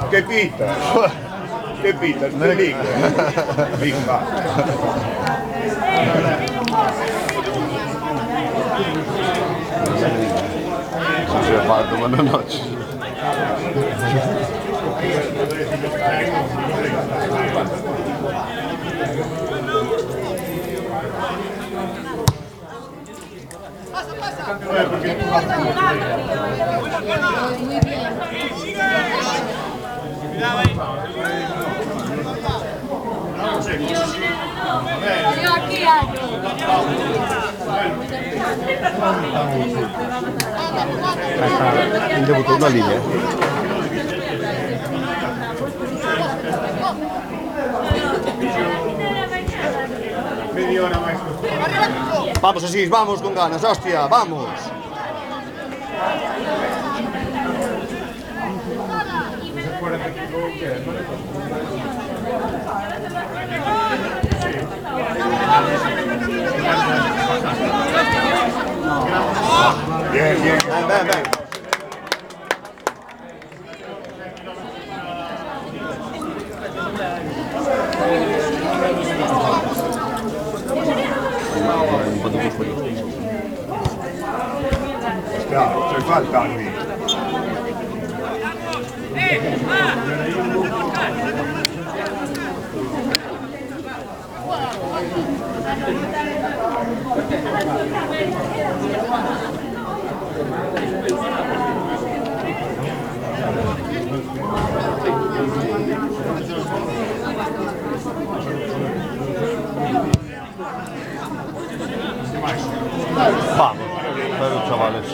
Che pita? Che pita? Big Se ha fatto buona notte. Il debutto una linea. Vamos así, vamos con ganas, hostia, vamos. Bien, bien. Ven. Un po' di fuori. C'è falta qui. Vamos, pero chavales.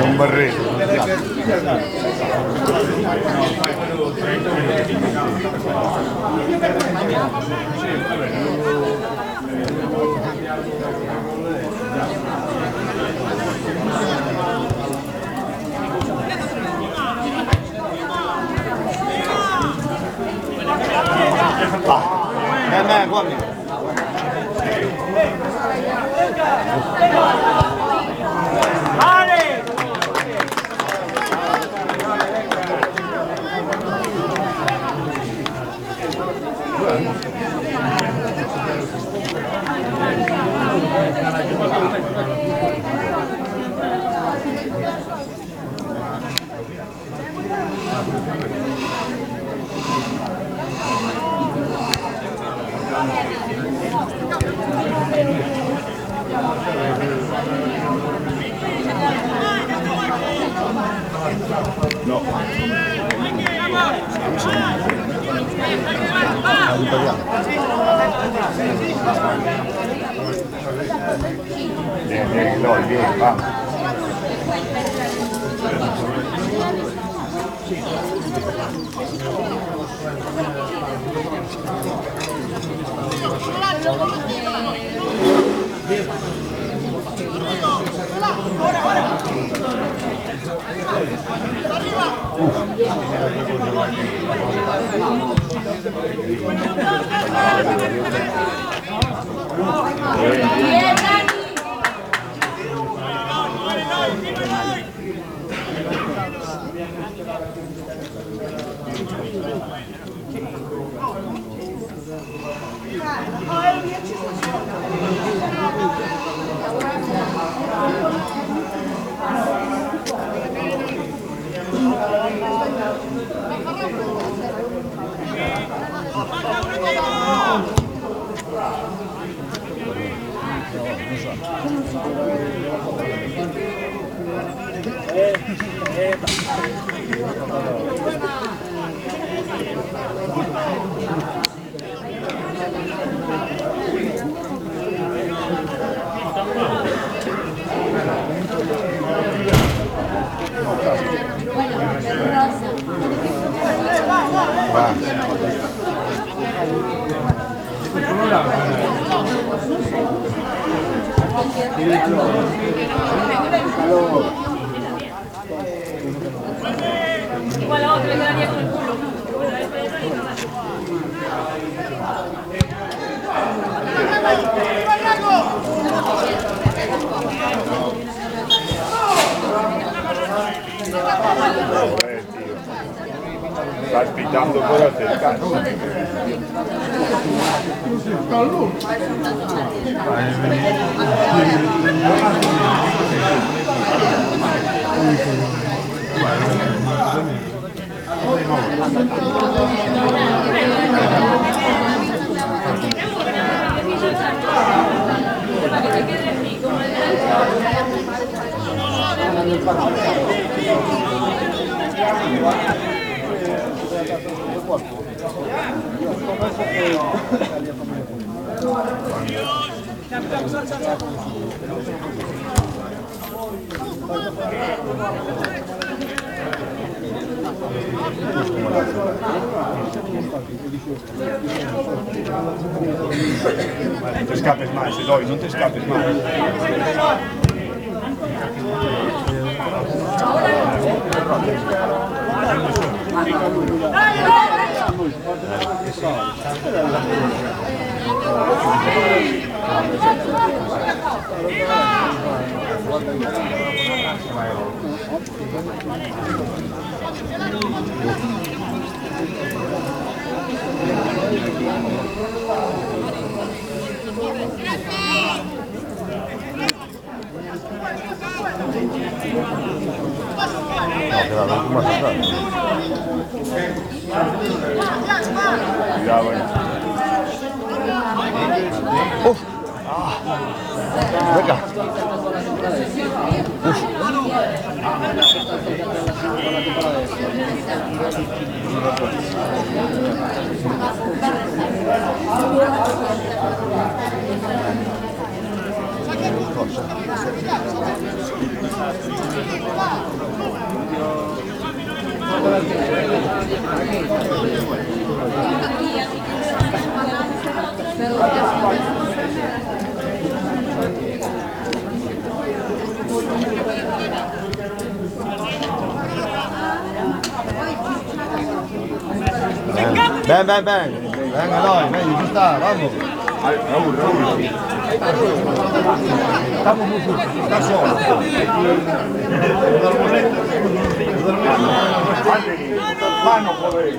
Un barrito. Ven, guardi. No. Bien, vamos. Igual a otro le quedaría con el culo. Estás pitando por acercar. No te escapes más, Eloy, no te escapes más. Cuidado, Uf. Venga. Ven, ven, ven. Venga, no, ven, ya está, vamos. Raúl. Estamos muy justos, está solo. Mano, joder.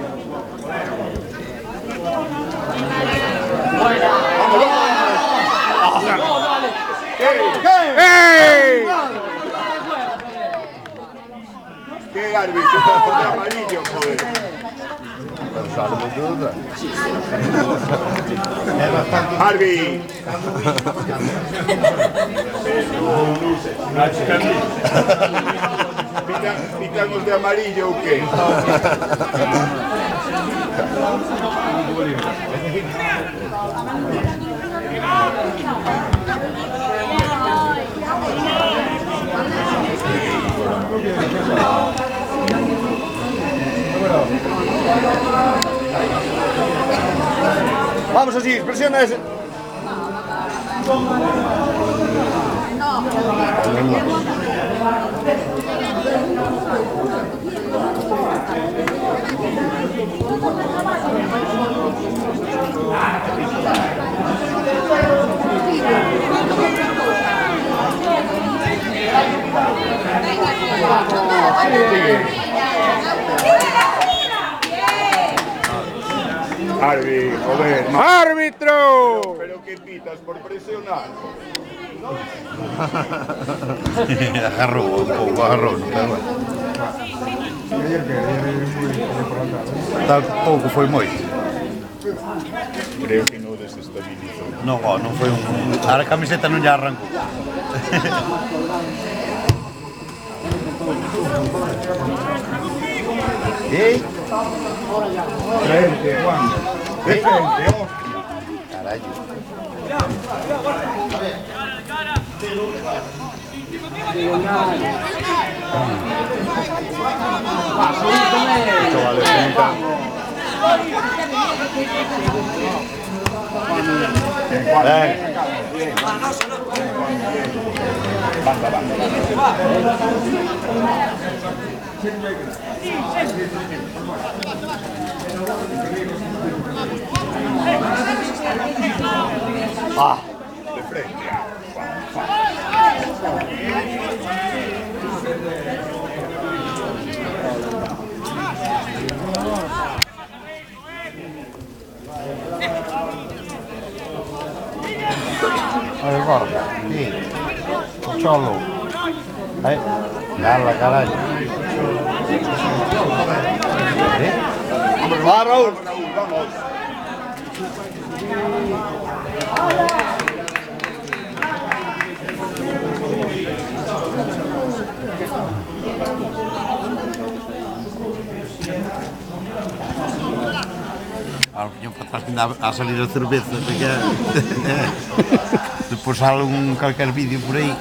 ¡Ey! ¡Qué árbitro! ¡Qué amarillo, joder! ¡Harvey! ¿Pitamos de amarillo o qué? Vamos así, presiona ese. Harvey, joder. ¡Árbitro! ¿Pero qué pitas por presionar? Agarró un pouco, agarrou, non ten mal. Tampouco foi moito. Creo que no desestabilizó. Non, non foi un... A camiseta non lle arrancou. ¿Eh? Frente, Juan. De frente, hostia. Carallo. Chavales, punta. Ah. De frente. Olha, guarda. Sì. Ciolo. Dalla carajo. Va, Raúl. Vamos. Ahora yo para atrás ha salido cerveza. Después sale cualquier vídeo por ahí.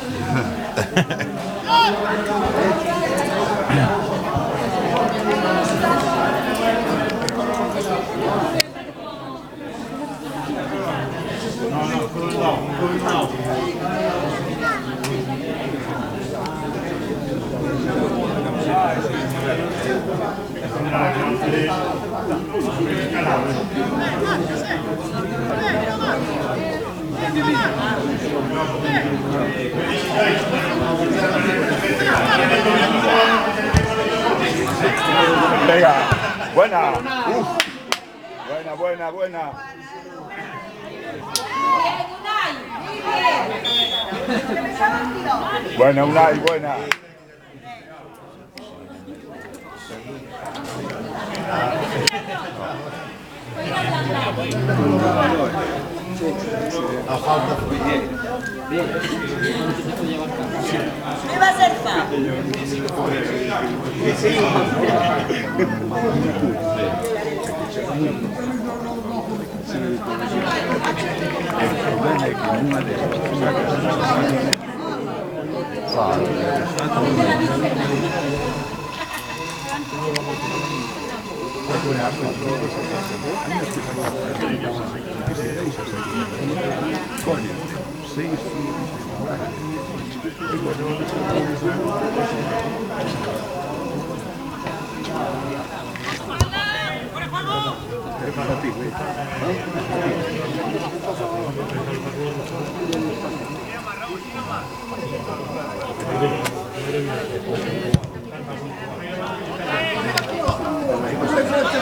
Venga, buena. Uf. Buena, buena, buena. Buena, Unai, buena. Me va a ser fa.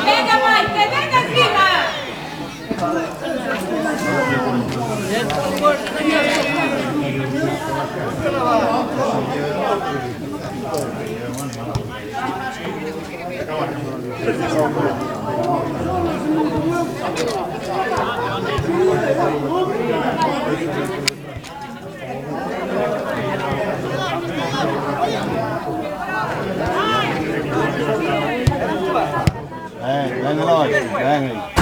Venga, Maite, venga encima. Venga, noi, venga.